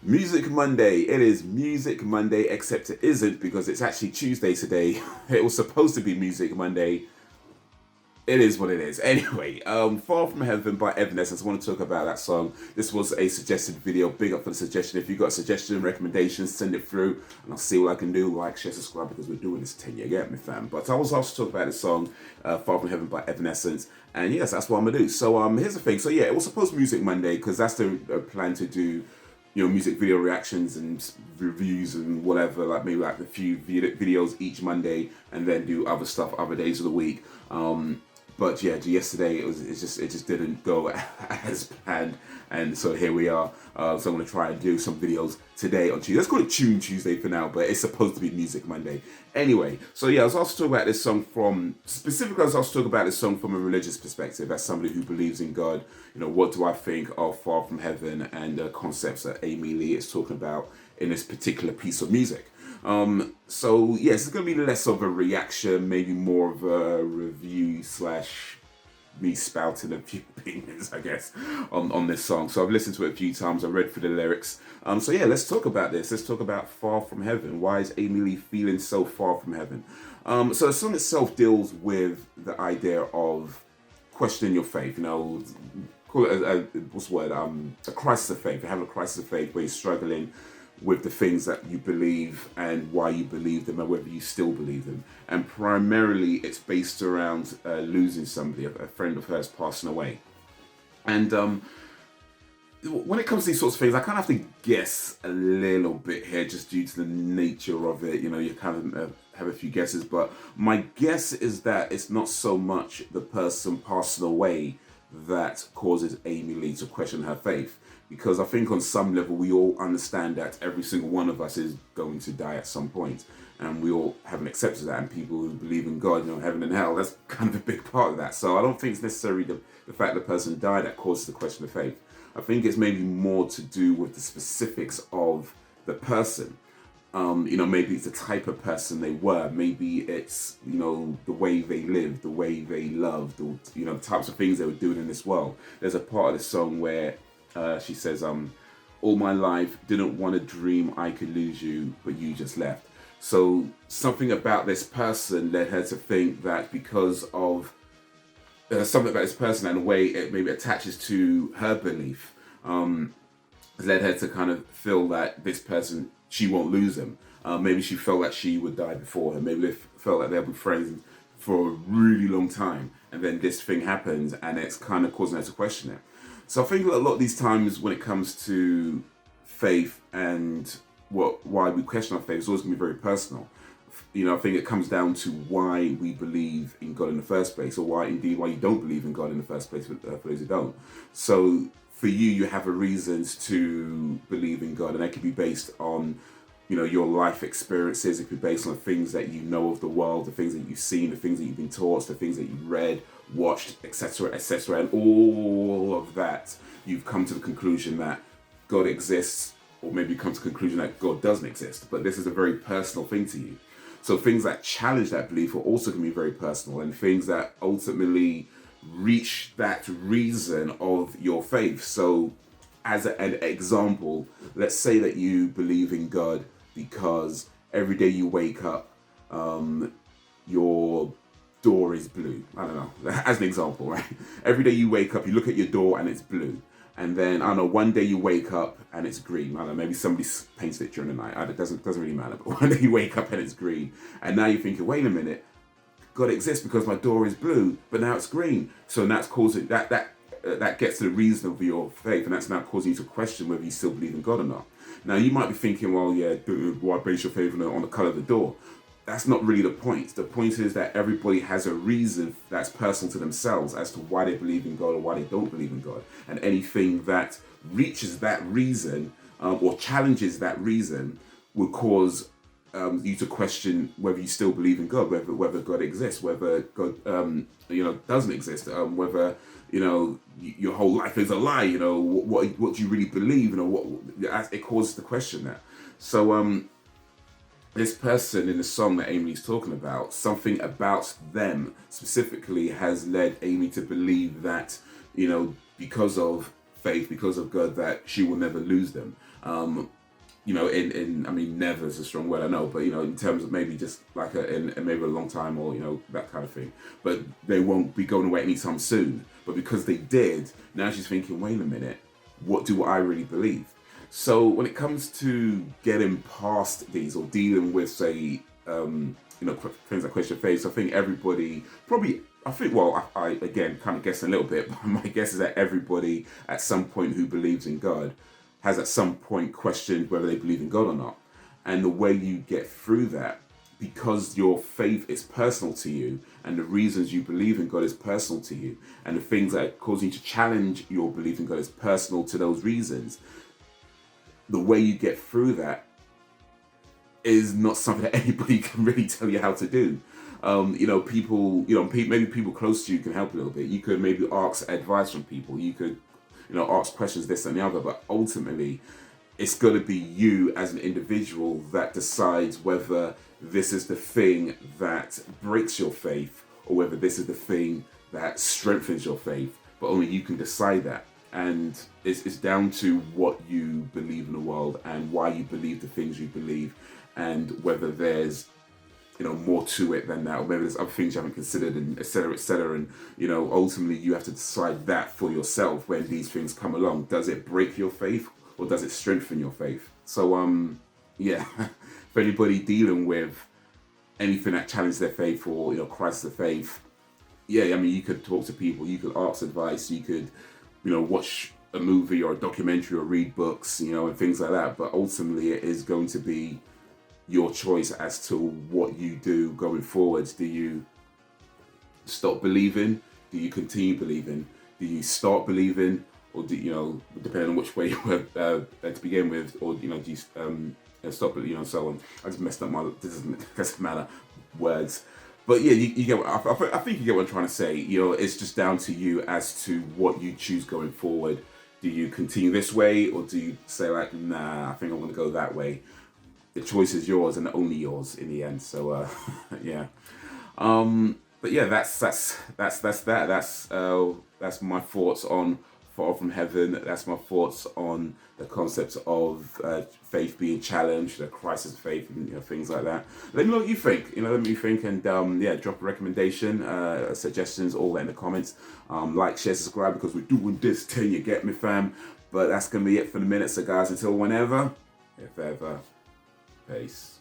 Music Monday. It is Music Monday, except it isn't because it's actually Tuesday today. It was supposed to be Music Monday. It is what it is. Anyway, Far From Heaven by Evanescence. I want to talk about that song. This was a suggested video. Big up for the suggestion. If you've got a suggestion, recommendations, send it through and I'll see what I can do. Like, share, subscribe because we're doing this 10 year, get me fam. But I was also talking about this song, Far From Heaven by Evanescence. And yes, that's what I'm going to do. So here's the thing. So yeah, it was supposed to be Music Monday because that's the plan to do, music video reactions and reviews and whatever, like maybe like a few videos each Monday and then do other stuff other days of the week. But yeah, yesterday it just didn't go as planned, and so here we are. So I'm gonna try and do some videos today on Tuesday. Let's call it Tune Tuesday for now, but it's supposed to be Music Monday. Anyway, so yeah, I was also talking about this song specifically. I was also talking about this song from a religious perspective, as somebody who believes in God. What do I think of Far From Heaven and the concepts that Amy Lee is talking about in this particular piece of music? So yes, it's going to be less of a reaction, maybe more of a review slash me spouting a few opinions, I guess, on this song. So I've listened to it a few times. I read through the lyrics. So yeah, let's talk about this. Let's talk about Far From Heaven. Why is Amy Lee feeling so far from heaven? So the song itself deals with the idea of questioning your faith. Call it what's the word? A crisis of faith. You're having a crisis of faith where you're struggling with the things that you believe and why you believe them and whether you still believe them. And primarily it's based around losing somebody, a friend of hers passing away. And when it comes to these sorts of things, I kind of have to guess a little bit here just due to the nature of it. You kind of have a few guesses, but my guess is that it's not so much the person passing away that causes Amy Lee to question her faith. Because I think on some level we all understand that every single one of us is going to die at some point, and we all haven't accepted that. And people who believe in God, heaven and hell, that's kind of a big part of that. So I don't think it's necessarily the fact the person died that causes the question of faith. I think it's maybe more to do with the specifics of the person. Maybe it's the type of person they were. Maybe it's, the way they lived, the way they loved, or, the types of things they were doing in this world. There's a part of the song where she says, all my life didn't want to dream I could lose you, but you just left. So something about this person led her to think that because of something about this person and the way it maybe attaches to her belief, led her to kind of feel that this person, she won't lose him. Maybe she felt that she would die before her. Maybe they felt that they'll be friends for a really long time. And then this thing happens and it's kind of causing her to question it. So I think that a lot of these times when it comes to faith and why we question our faith, it's always going to be very personal. I think it comes down to why we believe in God in the first place, or why you don't believe in God in the first place for those who don't. So for you have a reasons to believe in God, and that could be based on your life experiences. It could be based on the things that you know of the world, the things that you've seen, the things that you've been taught, the things that you've read, watched, etc., etc., and all of that, you've come to the conclusion that God exists, or maybe come to the conclusion that God doesn't exist. But this is a very personal thing to you. So things that challenge that belief are also going to be very personal, and things that ultimately reach that reason of your faith. So as an example, let's say that you believe in God because every day you wake up, your door is blue. I don't know, as an example, right? Every day you wake up, you look at your door and it's blue. And then, I don't know, one day you wake up and it's green. I don't know, maybe somebody paints it during the night. It doesn't really matter. But one day you wake up and it's green. And now you're thinking, wait a minute, God exists because my door is blue, but now it's green. So that's causing, that gets to the reason of your faith, and that's now causing you to question whether you still believe in God or not. Now, you might be thinking, well, yeah, why base your faith on the color of the door? That's not really the point. The point is that everybody has a reason that's personal to themselves as to why they believe in God or why they don't believe in God. And anything that reaches that reason or challenges that reason will cause you to question whether you still believe in God, whether God exists, whether God doesn't exist, whether your whole life is a lie. What do you really believe? It causes the question there. So this person in the song that Amy's talking about, something about them specifically has led Amy to believe that, because of faith, because of God, that she will never lose them. You know, in I mean, never is a strong word, I know, but you know, in terms of maybe just like in maybe a long time, or you know, that kind of thing. But they won't be going away anytime soon. But because they did, now she's thinking, wait a minute, what do I really believe? So when it comes to getting past these or dealing with, say, you know, things like question faith, I think everybody probably. I think, well, I again kind of guessing a little bit, but my guess is that everybody at some point who believes in God has at some point questioned whether they believe in God or not. And the way you get through that, because your faith is personal to you and the reasons you believe in God is personal to you, and the things that cause you to challenge your belief in God is personal to those reasons, the way you get through that is not something that anybody can really tell you how to do. You know, people, you know, maybe people close to you can help a little bit. You could maybe ask advice from people. You could, you know, ask questions, this and the other, but ultimately it's got to be you as an individual that decides whether this is the thing that breaks your faith or whether this is the thing that strengthens your faith. But only you can decide that. And it's down to what you believe in the world and why you believe the things you believe, and whether there's, you know, more to it than that, or maybe there's other things you haven't considered, and et cetera. And, you know, ultimately you have to decide that for yourself when these things come along. Does it break your faith or does it strengthen your faith? So, yeah, for anybody dealing with anything that challenges their faith or, you know, crisis of faith, yeah, I mean, you could talk to people, you could ask advice, you could, you know, watch a movie or a documentary or read books, you know, and things like that. But ultimately it is going to be your choice as to what you do going forwards. Do you stop believing? Do you continue believing? Do you start believing? Or do you know, depending on which way you were to begin with, or you know, do you stop it, you know, and so on. I just messed up my, doesn't matter, words. But yeah, you get what, I think you get what I'm trying to say. You know, it's just down to you as to what you choose going forward. Do you continue this way, or do you say like, nah, I think I want to go that way? The choice is yours and only yours in the end. So yeah. But yeah, that's my thoughts on Far From Heaven. That's my thoughts on the concept of faith being challenged, the crisis of faith, and you know, things like that. Let me know what you think. You know, let me think, and yeah, drop a recommendation, suggestions, all that in the comments. Like, share, subscribe, because we're doing this till you get me, fam. But that's gonna be it for the minute. So guys, until whenever, if ever, peace.